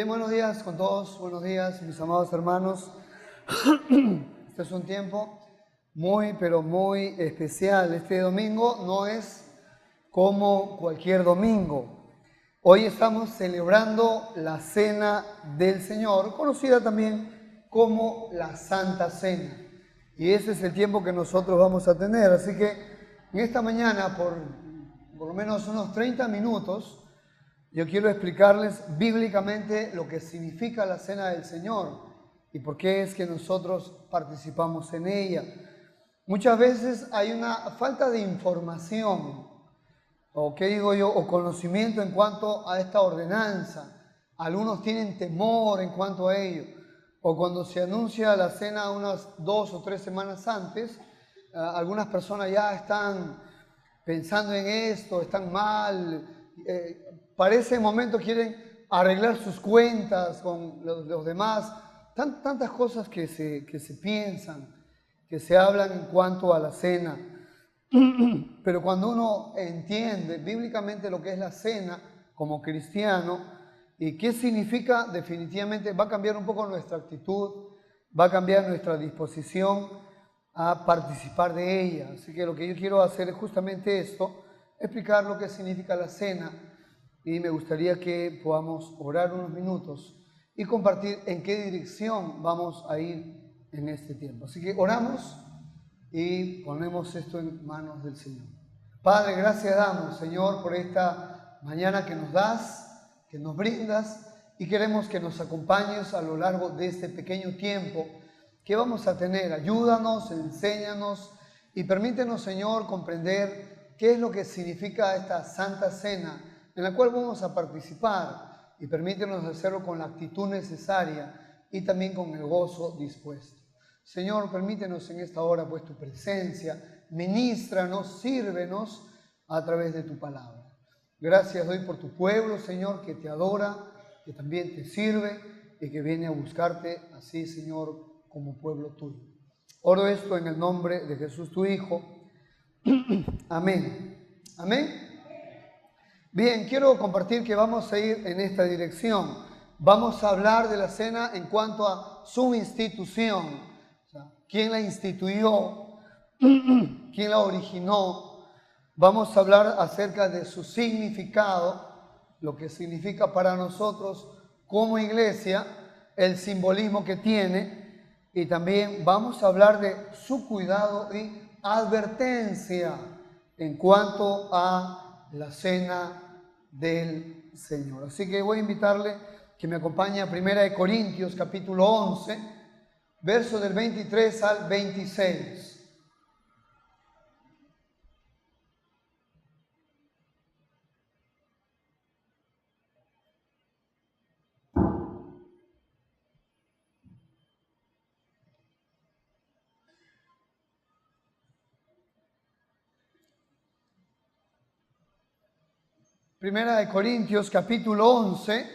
buenos días con todos, buenos días mis amados hermanos. Este es un tiempo muy, pero muy especial. Este domingo no es como cualquier domingo. Hoy estamos celebrando la Cena del Señor, conocida también como la Santa Cena. Y ese es el tiempo que nosotros vamos a tener. Así que en esta mañana, por lo menos unos 30 minutos, yo quiero explicarles bíblicamente lo que significa la Cena del Señor y por qué es que nosotros participamos en ella. Muchas veces hay una falta de información, o qué digo yo, o conocimiento en cuanto a esta ordenanza. Algunos tienen temor en cuanto a ello, o cuando se anuncia la cena unas 2 o 3 semanas antes, algunas personas ya están pensando en esto, están mal, para ese momento quieren arreglar sus cuentas con los demás, tantas cosas que se piensan, que se hablan en cuanto a la cena. Pero cuando uno entiende bíblicamente lo que es la cena como cristiano y qué significa, definitivamente va a cambiar un poco nuestra actitud, va a cambiar nuestra disposición a participar de ella. Así que lo que yo quiero hacer es justamente esto, explicar lo que significa la cena, y me gustaría que podamos orar unos minutos y compartir en qué dirección vamos a ir en este tiempo. Así que oramos y ponemos esto en manos del Señor. Padre, gracias damos, Señor, por esta mañana que nos das, que nos brindas, y queremos que nos acompañes a lo largo de este pequeño tiempo que vamos a tener. Ayúdanos, enséñanos y permítenos, Señor, comprender qué es lo que significa esta Santa Cena en la cual vamos a participar, y permítenos hacerlo con la actitud necesaria y también con el gozo dispuesto. Señor, permítenos en esta hora pues tu presencia, ministranos, sírvenos a través de tu palabra. Gracias doy por tu pueblo, Señor, que te adora, que también te sirve y que viene a buscarte así, Señor, como pueblo tuyo. Oro esto en el nombre de Jesús tu Hijo. Amén. Amén. Bien, quiero compartir que vamos a ir en esta dirección. Vamos a hablar de la cena en cuanto a su institución. O sea, ¿quién la instituyó? ¿Quién la originó? Vamos a hablar acerca de su significado, lo que significa para nosotros como iglesia, el simbolismo que tiene, y también vamos a hablar de su cuidado y advertencia en cuanto a la cena del Señor. Así que voy a invitarle que me acompañe a 1 Corintios capítulo 11, verso del 23 al 26. Primera de Corintios capítulo 11,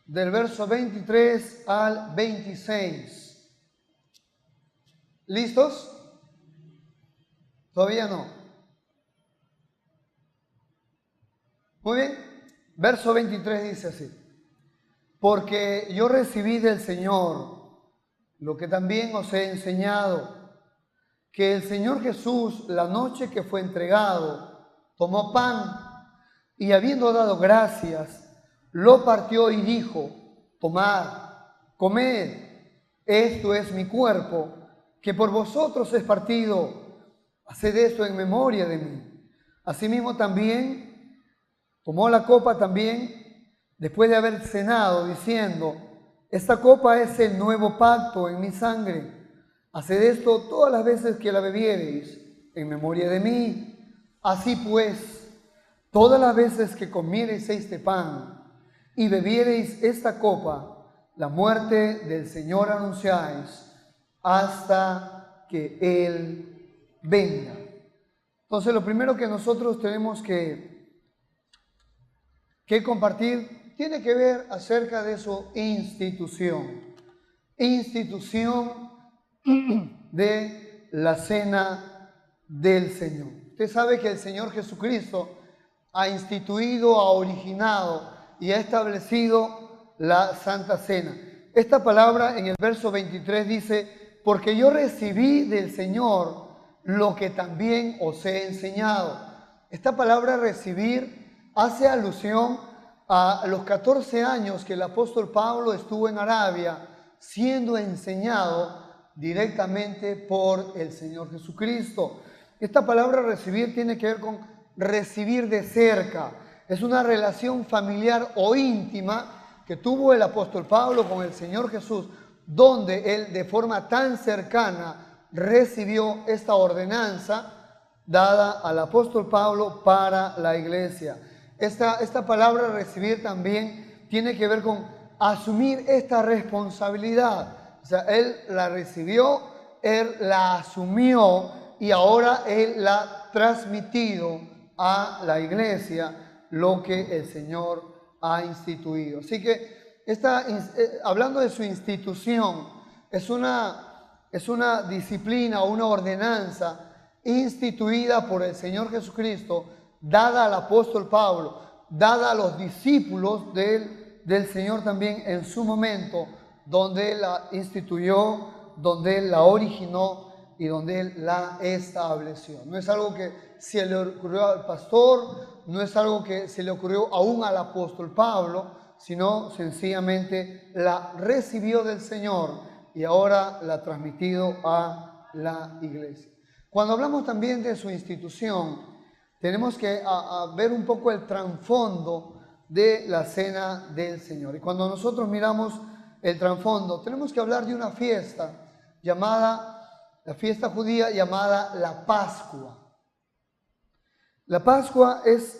del verso 23 al 26. ¿Listos? ¿Todavía no? Muy bien. Verso 23 dice así: porque yo recibí del Señor lo que también os he enseñado, que el Señor Jesús, la noche que fue entregado, tomó pan y, habiendo dado gracias, lo partió y dijo: tomad, comed, esto es mi cuerpo, que por vosotros es partido, haced esto en memoria de mí. Asimismo también tomó la copa también, después de haber cenado, diciendo: esta copa es el nuevo pacto en mi sangre. Haced esto todas las veces que la bebiereis en memoria de mí. Así pues, todas las veces que comiereis este pan y bebiereis esta copa, la muerte del Señor anunciáis hasta que Él venga. Entonces, lo primero que nosotros tenemos que compartir tiene que ver acerca de su institución. Institución de la cena del Señor. Usted sabe que el Señor Jesucristo ha instituido, ha originado y ha establecido la Santa Cena. Esta palabra en el verso 23 dice: porque yo recibí del Señor lo que también os he enseñado. Esta palabra recibir hace alusión a los 14 años que el apóstol Pablo estuvo en Arabia siendo enseñado directamente por el Señor Jesucristo. Esta palabra recibir tiene que ver con recibir de cerca. Es una relación familiar o íntima que tuvo el apóstol Pablo con el Señor Jesús, donde él de forma tan cercana recibió esta ordenanza dada al apóstol Pablo para la iglesia. Esta palabra recibir también tiene que ver con asumir esta responsabilidad. O sea, él la recibió, él la asumió y ahora él la ha transmitido a la iglesia lo que el Señor ha instituido. Así que hablando de su institución, es una disciplina, una ordenanza instituida por el Señor Jesucristo, dada al apóstol Pablo, dada a los discípulos del Señor también en su momento, donde Él la instituyó, donde Él la originó y donde Él la estableció. No es algo que se le ocurrió al pastor, no es algo que se le ocurrió aún al apóstol Pablo, sino sencillamente la recibió del Señor y ahora la ha transmitido a la iglesia. Cuando hablamos también de su institución, tenemos que ver un poco el trasfondo de la cena del Señor. Y cuando nosotros miramos el trasfondo, tenemos que hablar de una fiesta la fiesta judía llamada la Pascua. La Pascua es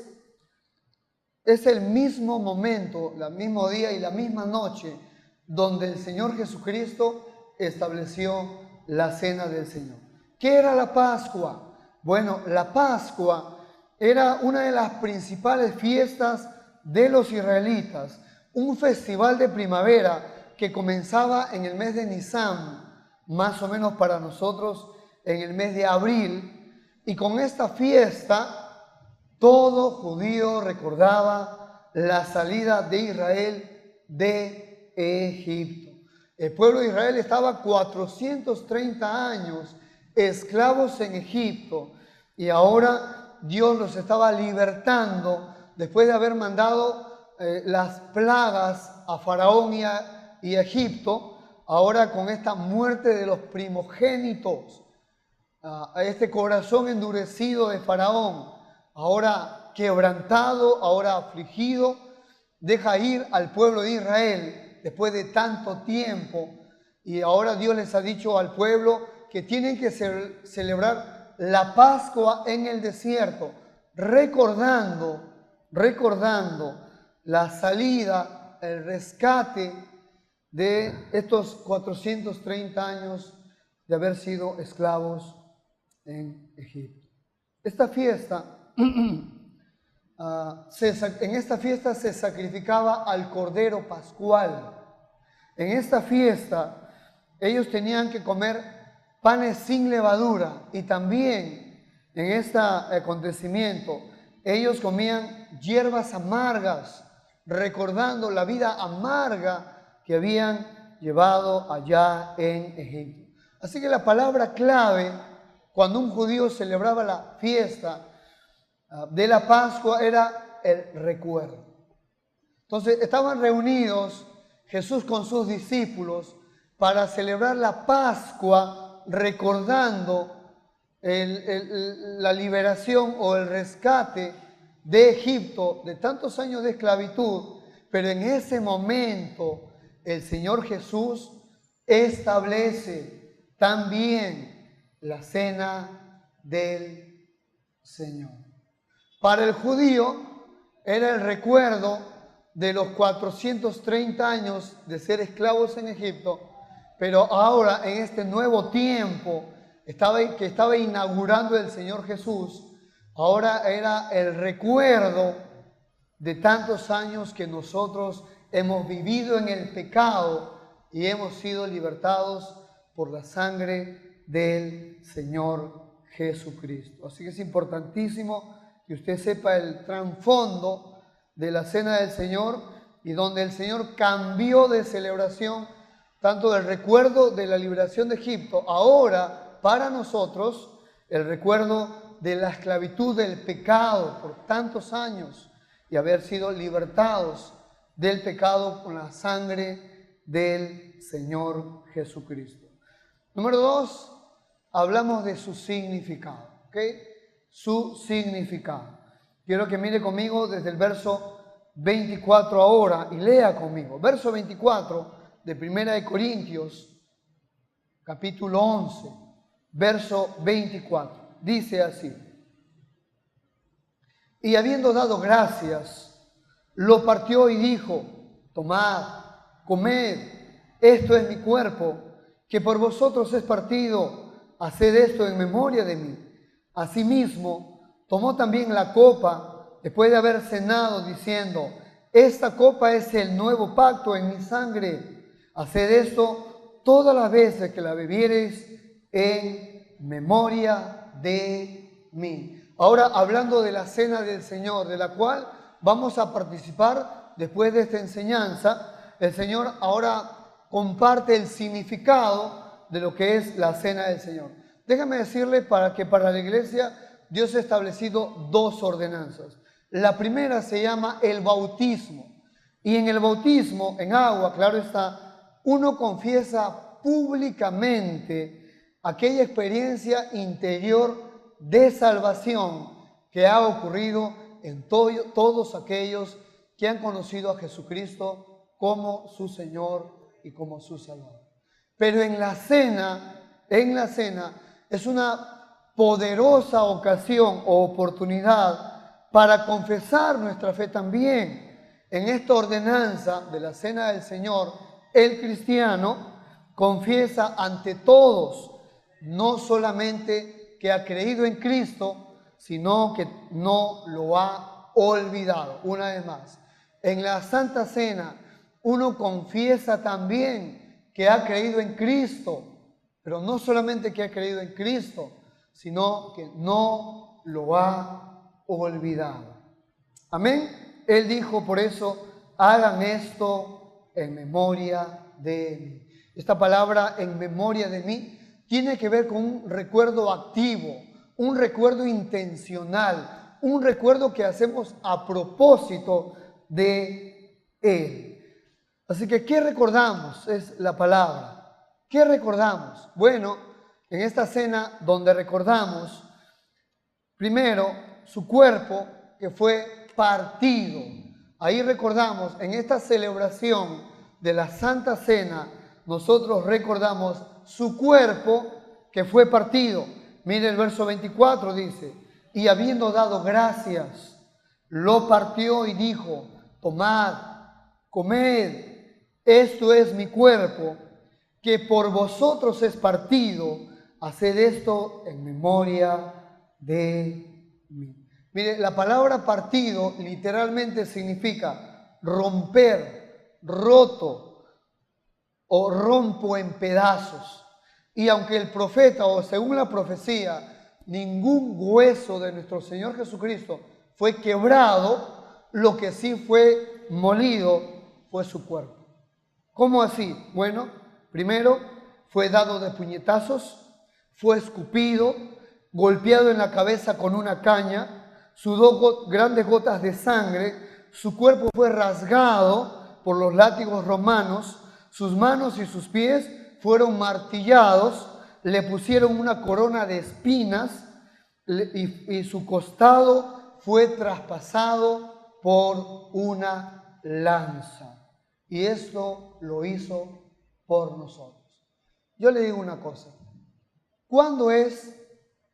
el mismo momento, el mismo día y la misma noche donde el Señor Jesucristo estableció la cena del Señor. ¿Qué era la Pascua? Bueno, la Pascua era una de las principales fiestas de los israelitas, un festival de primavera que comenzaba en el mes de Nisan, más o menos para nosotros en el mes de abril, y con esta fiesta todo judío recordaba la salida de Israel de Egipto. El pueblo de Israel estaba 430 años esclavos en Egipto y ahora Dios los estaba libertando después de haber mandado las plagas a Faraón y a Egipto. Ahora con esta muerte de los primogénitos, a este corazón endurecido de Faraón, ahora quebrantado, ahora afligido, deja ir al pueblo de Israel después de tanto tiempo. Y ahora Dios les ha dicho al pueblo que tienen que celebrar la Pascua en el desierto, recordando la salida, el rescate de estos 430 años de haber sido esclavos en Egipto. Esta fiesta, en esta fiesta se sacrificaba al Cordero Pascual. En esta fiesta ellos tenían que comer panes sin levadura y también en este acontecimiento ellos comían hierbas amargas, recordando la vida amarga que habían llevado allá en Egipto. Así que la palabra clave cuando un judío celebraba la fiesta de la Pascua era el recuerdo. Entonces estaban reunidos Jesús con sus discípulos para celebrar la Pascua recordando la liberación o el rescate de Egipto de tantos años de esclavitud, pero en ese momento el Señor Jesús establece también la cena del Señor. Para el judío era el recuerdo de los 430 años de ser esclavos en Egipto, pero ahora en este nuevo tiempo que estaba inaugurando el Señor Jesús, ahora era el recuerdo de tantos años que nosotros hemos vivido en el pecado y hemos sido libertados por la sangre del Señor Jesucristo. Así que es importantísimo que usted sepa el trasfondo de la cena del Señor y donde el Señor cambió de celebración tanto del recuerdo de la liberación de Egipto, ahora para nosotros el recuerdo de la esclavitud del pecado por tantos años y haber sido libertados del pecado con la sangre del Señor Jesucristo. Número 2, hablamos de su significado, ¿ok? Su significado. Quiero que mire conmigo desde el verso 24 ahora y lea conmigo. Verso 24 de 1 Corintios, capítulo 11, verso 24. Dice así: y habiendo dado gracias, lo partió y dijo: tomad, comed, esto es mi cuerpo, que por vosotros es partido, haced esto en memoria de mí. Asimismo, tomó también la copa, después de haber cenado, diciendo: esta copa es el nuevo pacto en mi sangre. Haced esto todas las veces que la bebiereis en memoria de mí. Ahora, hablando de la cena del Señor, de la cual vamos a participar después de esta enseñanza, el Señor ahora comparte el significado de lo que es la cena del Señor. Déjame decirle que para la iglesia Dios ha establecido dos ordenanzas. La primera se llama el bautismo. Y en el bautismo, en agua, claro está, uno confiesa públicamente aquella experiencia interior de salvación que ha ocurrido en todos aquellos que han conocido a Jesucristo como su Señor y como su Salvador. Pero en la cena es una poderosa ocasión o oportunidad para confesar nuestra fe también. En esta ordenanza de la cena del Señor, el cristiano confiesa ante todos, no solamente que ha creído en Cristo, sino que no lo ha olvidado. Una vez más, en la Santa Cena uno confiesa también que ha creído en Cristo, pero no solamente que ha creído en Cristo, sino que no lo ha olvidado. Amén. Él dijo, por eso, hagan esto en memoria de mí. Esta palabra, en memoria de mí, tiene que ver con un recuerdo activo, un recuerdo intencional, un recuerdo que hacemos a propósito de Él. Así que, ¿qué recordamos? Es la palabra. ¿Qué recordamos? Bueno, en esta cena donde recordamos, primero, su cuerpo que fue partido. Ahí recordamos, en esta celebración de la Santa Cena, nosotros recordamos su cuerpo que fue partido. Mire el verso 24, dice: y habiendo dado gracias, lo partió y dijo: tomad, comed, esto es mi cuerpo, que por vosotros es partido, haced esto en memoria de mí. Mire, la palabra partido literalmente significa romper, roto o rompo en pedazos. Y aunque el profeta, o según la profecía, ningún hueso de nuestro Señor Jesucristo fue quebrado, lo que sí fue molido fue su cuerpo. ¿Cómo así? Bueno, primero fue dado de puñetazos, fue escupido, golpeado en la cabeza con una caña, sudó grandes gotas de sangre, su cuerpo fue rasgado por los látigos romanos, sus manos y sus pies fueron martillados, le pusieron una corona de espinas y su costado fue traspasado por una lanza. Y esto lo hizo por nosotros. Yo le digo una cosa. ¿Cuándo es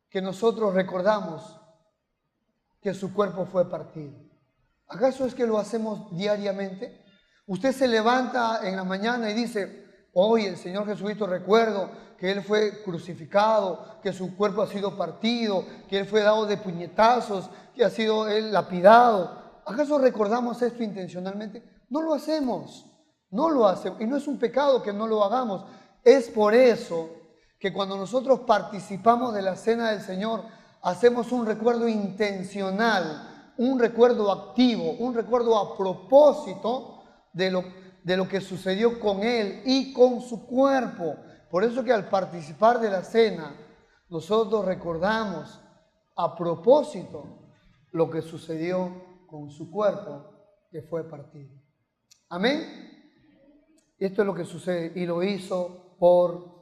que nosotros recordamos que su cuerpo fue partido? ¿Acaso es que lo hacemos diariamente? Usted se levanta en la mañana y dice: hoy el Señor Jesucristo, recuerdo que Él fue crucificado, que su cuerpo ha sido partido, que Él fue dado de puñetazos, que ha sido Él lapidado. ¿Acaso recordamos esto intencionalmente? No lo hacemos, no lo hacemos. Y no es un pecado que no lo hagamos. Es por eso que cuando nosotros participamos de la cena del Señor, hacemos un recuerdo intencional, un recuerdo activo, un recuerdo a propósito de lo que sucedió con Él y con su cuerpo. Por eso que al participar de la cena, nosotros recordamos a propósito lo que sucedió con su cuerpo que fue partido. Amén. Esto es lo que sucede y lo hizo por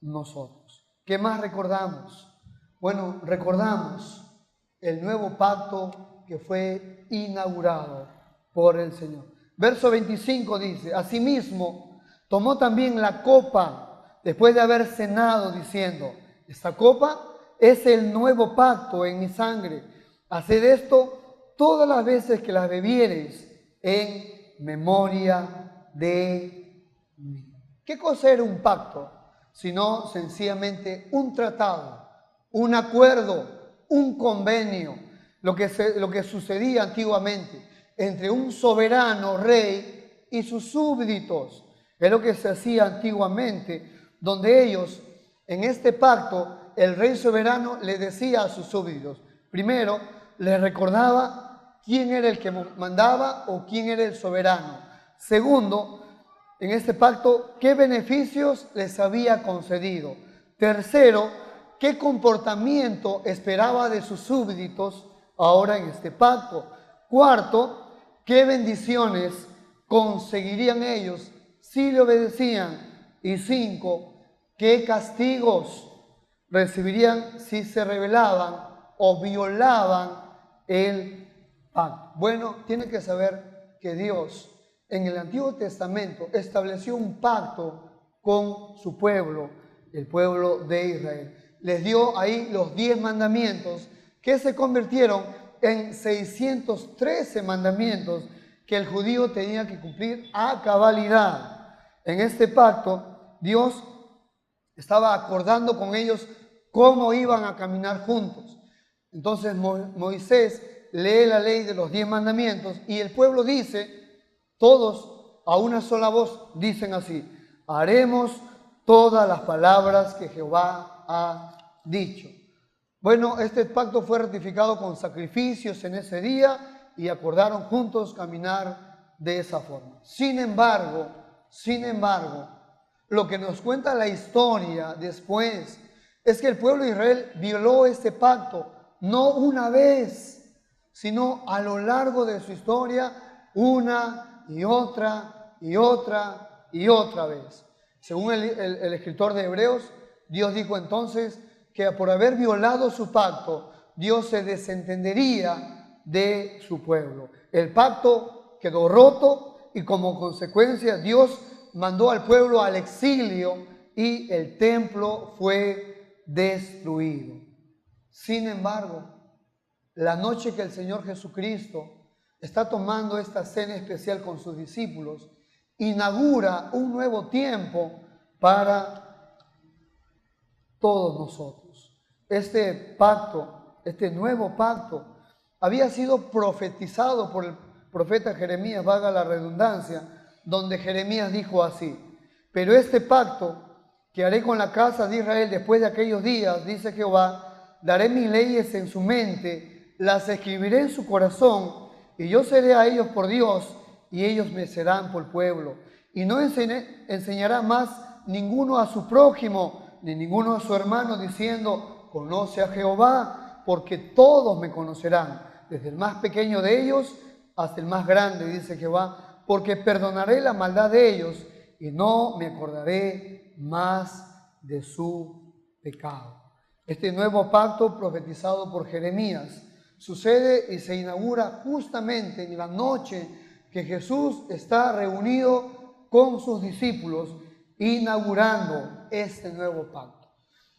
nosotros. ¿Qué más recordamos? Bueno, recordamos el nuevo pacto que fue inaugurado por el Señor. Verso 25 dice, asimismo, tomó también la copa después de haber cenado, diciendo, esta copa es el nuevo pacto en mi sangre. Haced esto todas las veces que las bebiereis en memoria de mí. ¿Qué cosa era un pacto? Sino sencillamente un tratado, un acuerdo, un convenio, lo que sucedía antiguamente entre un soberano rey y sus súbditos. Es lo que se hacía antiguamente, donde ellos, en este pacto, el rey soberano le decía a sus súbditos, primero, les recordaba quién era el que mandaba o quién era el soberano. Segundo, en este pacto, qué beneficios les había concedido. Tercero, qué comportamiento esperaba de sus súbditos ahora en este pacto. Cuarto, qué bendiciones conseguirían ellos si le obedecían. Y cinco, qué castigos recibirían si se rebelaban o violaban el pacto. Bueno, tiene que saber que Dios en el Antiguo Testamento estableció un pacto con su pueblo, el pueblo de Israel. Les dio ahí los 10 mandamientos que se convirtieron en 613 mandamientos que el judío tenía que cumplir a cabalidad. En este pacto, Dios estaba acordando con ellos cómo iban a caminar juntos. Entonces Moisés lee la ley de los 10 mandamientos y el pueblo dice, todos a una sola voz dicen así, haremos todas las palabras que Jehová ha dicho. Bueno, este pacto fue ratificado con sacrificios en ese día y acordaron juntos caminar de esa forma. Sin embargo, lo que nos cuenta la historia después es que el pueblo de Israel violó este pacto no una vez, sino a lo largo de su historia una y otra y otra y otra vez. Según el escritor de Hebreos, Dios dijo entonces que por haber violado su pacto, Dios se desentendería de su pueblo. El pacto quedó roto y como consecuencia Dios mandó al pueblo al exilio y el templo fue destruido. Sin embargo, la noche que el Señor Jesucristo está tomando esta cena especial con sus discípulos, inaugura un nuevo tiempo para todos nosotros. Este pacto, este nuevo pacto, había sido profetizado por el profeta Jeremías, valga la redundancia, donde Jeremías dijo así, pero este pacto que haré con la casa de Israel después de aquellos días, dice Jehová, daré mis leyes en su mente, las escribiré en su corazón, y yo seré a ellos por Dios, y ellos me serán por pueblo. Y no enseñará más ninguno a su prójimo, ni ninguno a su hermano, diciendo, conoce a Jehová, porque todos me conocerán, desde el más pequeño de ellos hasta el más grande, dice Jehová, porque perdonaré la maldad de ellos, y no me acordaré más de su pecado. Este nuevo pacto profetizado por Jeremías sucede y se inaugura justamente en la noche que Jesús está reunido con sus discípulos, inaugurando este nuevo pacto.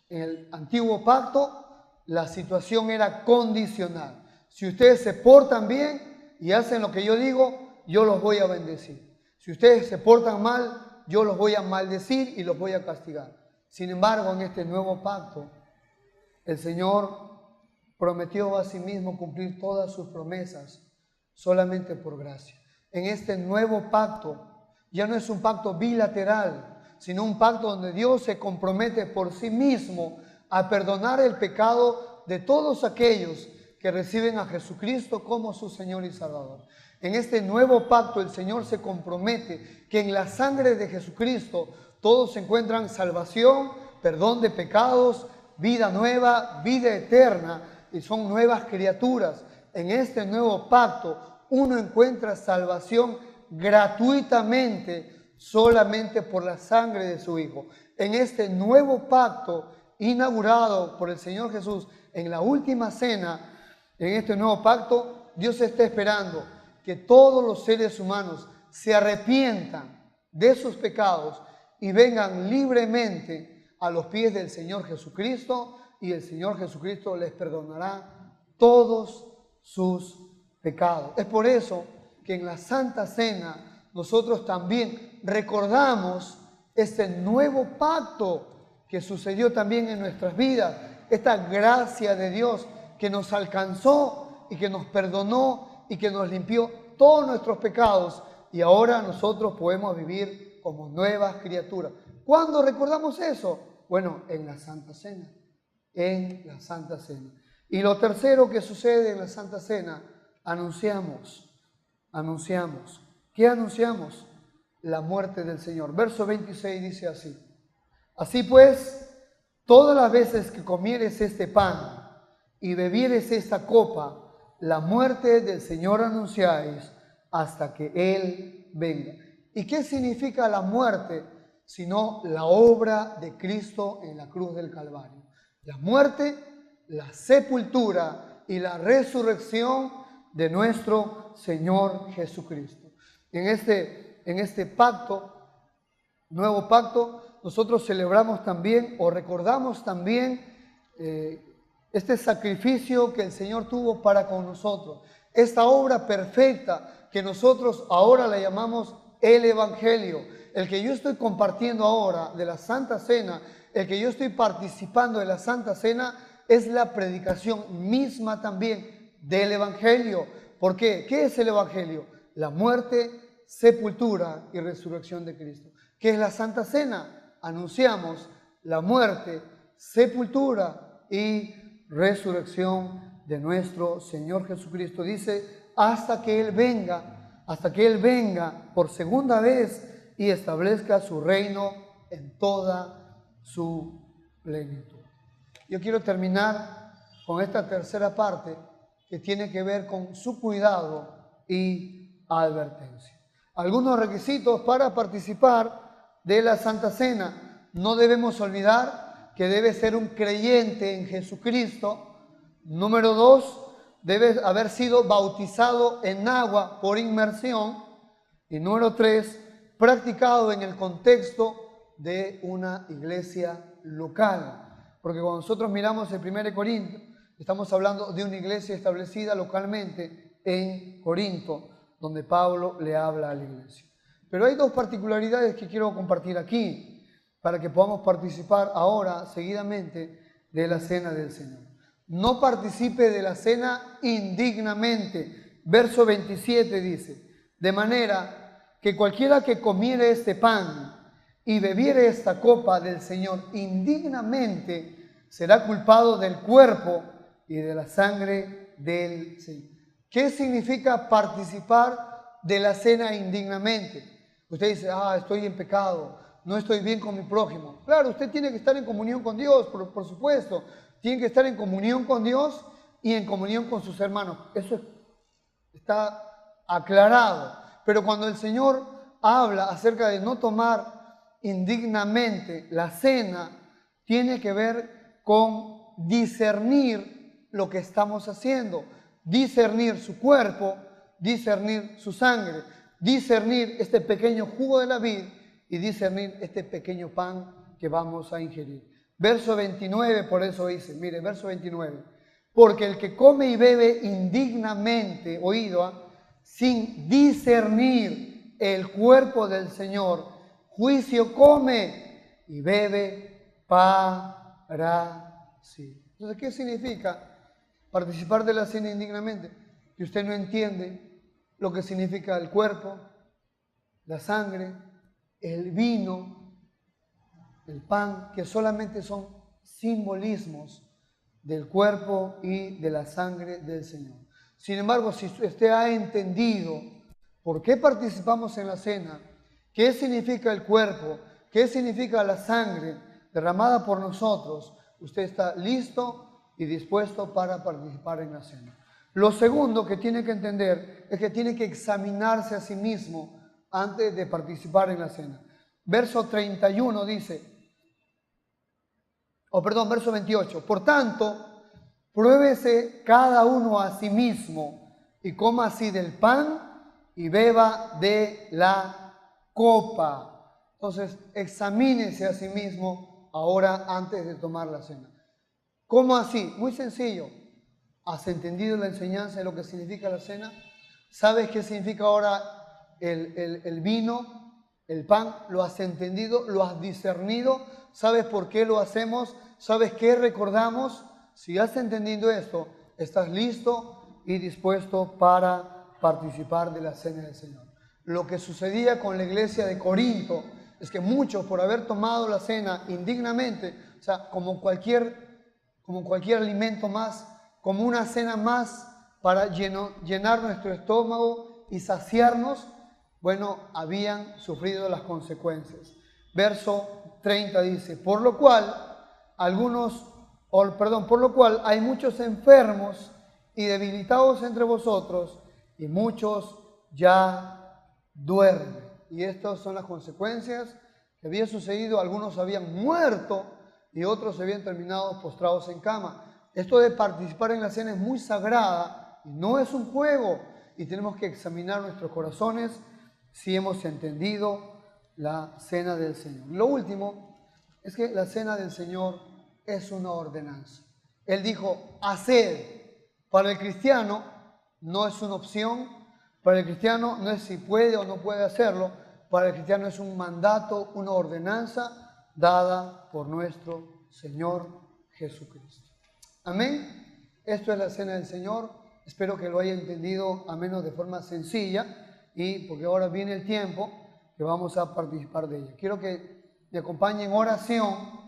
En el antiguo pacto, la situación era condicional. Si ustedes se portan bien y hacen lo que yo digo, yo los voy a bendecir. Si ustedes se portan mal, yo los voy a maldecir y los voy a castigar. Sin embargo, en este nuevo pacto, el Señor prometió a sí mismo cumplir todas sus promesas solamente por gracia. En este nuevo pacto ya no es un pacto bilateral, sino un pacto donde Dios se compromete por sí mismo a perdonar el pecado de todos aquellos que reciben a Jesucristo como su Señor y Salvador. En este nuevo pacto el Señor se compromete que en la sangre de Jesucristo todos encuentran salvación, perdón de pecados, vida nueva, vida eterna, y son nuevas criaturas. En este nuevo pacto uno encuentra salvación gratuitamente solamente por la sangre de su Hijo. En este nuevo pacto inaugurado por el Señor Jesús en la última cena, en este nuevo pacto, Dios está esperando que todos los seres humanos se arrepientan de sus pecados y vengan libremente a los pies del Señor Jesucristo, y el Señor Jesucristo les perdonará todos sus pecados. Es por eso que en la Santa Cena nosotros también recordamos este nuevo pacto que sucedió también en nuestras vidas, esta gracia de Dios que nos alcanzó y que nos perdonó y que nos limpió todos nuestros pecados, y ahora nosotros podemos vivir como nuevas criaturas. ¿Cuándo recordamos eso? Bueno, en la Santa Cena, en la Santa Cena. Y lo tercero que sucede en la Santa Cena, anunciamos. ¿Qué anunciamos? La muerte del Señor. Verso 26 dice así: así pues, todas las veces que comieres este pan y bebieres esta copa, la muerte del Señor anunciáis hasta que Él venga. ¿Y qué significa la muerte? Sino la obra de Cristo en la cruz del Calvario. La muerte, la sepultura y la resurrección de nuestro Señor Jesucristo. En este pacto, nuevo pacto, nosotros celebramos también o recordamos también este sacrificio que el Señor tuvo para con nosotros. Esta obra perfecta que nosotros ahora la llamamos el Evangelio. El que yo estoy compartiendo ahora de la Santa Cena, el que yo estoy participando de la Santa Cena, es la predicación misma también del Evangelio. ¿Por qué? ¿Qué es el Evangelio? La muerte, sepultura y resurrección de Cristo. ¿Qué es la Santa Cena? Anunciamos la muerte, sepultura y resurrección de nuestro Señor Jesucristo. Dice, hasta que Él venga por segunda vez y establezca su reino en toda su plenitud. Yo quiero terminar con esta tercera parte que tiene que ver con su cuidado y advertencia. Algunos requisitos para participar de la Santa Cena. No debemos olvidar que debe ser un creyente en Jesucristo. Número 2, debe haber sido bautizado en agua por inmersión. Y número 3, practicado en el contexto de una iglesia local. Porque cuando nosotros miramos el 1 Corinto, estamos hablando de una iglesia establecida localmente en Corinto, donde Pablo le habla a la iglesia. Pero hay dos particularidades que quiero compartir aquí, para que podamos participar ahora, seguidamente, de la cena del Señor. No participe de la cena indignamente. Verso 27 dice, de manera que cualquiera que comiere este pan y bebiere esta copa del Señor indignamente, será culpado del cuerpo y de la sangre del Señor. ¿Qué significa participar de la cena indignamente? Usted dice, estoy en pecado, no estoy bien con mi prójimo. Claro, usted tiene que estar en comunión con Dios, por supuesto. Tiene que estar en comunión con Dios y en comunión con sus hermanos. Eso está aclarado. Pero cuando el Señor habla acerca de no tomar indignamente la cena, tiene que ver con discernir lo que estamos haciendo. Discernir su cuerpo, discernir su sangre, discernir este pequeño jugo de la vid y discernir este pequeño pan que vamos a ingerir. Verso 29, por eso dice, mire, verso 29, porque el que come y bebe indignamente, sin discernir el cuerpo del Señor, juicio come y bebe para sí. Entonces, ¿qué significa participar de la cena indignamente? Que usted no entiende lo que significa el cuerpo, la sangre, el vino, el pan, que solamente son simbolismos del cuerpo y de la sangre del Señor. Sin embargo, si usted ha entendido por qué participamos en la cena, qué significa el cuerpo, qué significa la sangre derramada por nosotros, usted está listo y dispuesto para participar en la cena. Lo segundo que tiene que entender es que tiene que examinarse a sí mismo antes de participar en la cena. Verso 31 dice, verso 28. Por tanto, pruébese cada uno a sí mismo y coma así del pan y beba de la copa. Entonces, examínese a sí mismo ahora antes de tomar la cena. ¿Cómo así? Muy sencillo. ¿Has entendido la enseñanza de lo que significa la cena? ¿Sabes qué significa ahora el vino, el pan? ¿Lo has entendido? ¿Lo has discernido? ¿Sabes por qué lo hacemos? ¿Sabes qué recordamos? Si has entendido esto, estás listo y dispuesto para participar de la cena del Señor. Lo que sucedía con la iglesia de Corinto es que muchos, por haber tomado la cena indignamente, o sea, como cualquier alimento más, como una cena más para llenar nuestro estómago y saciarnos, bueno, habían sufrido las consecuencias. Verso 30 dice, por lo cual hay muchos enfermos y debilitados entre vosotros y muchos ya duermen. Y estas son las consecuencias que había sucedido. Algunos habían muerto y otros habían terminado postrados en cama. Esto de participar en la cena es muy sagrada y no es un juego, y tenemos que examinar nuestros corazones si hemos entendido la cena del Señor. Lo último es que la cena del Señor es una ordenanza. Él dijo, haced. Para el cristiano no es una opción, para el cristiano no es si puede o no puede hacerlo, para el cristiano es un mandato, una ordenanza dada por nuestro Señor Jesucristo. Amén. Esto es la cena del Señor. Espero que lo haya entendido, a menos de forma sencilla, y porque ahora viene el tiempo que vamos a participar de ella. Quiero que me acompañen en oración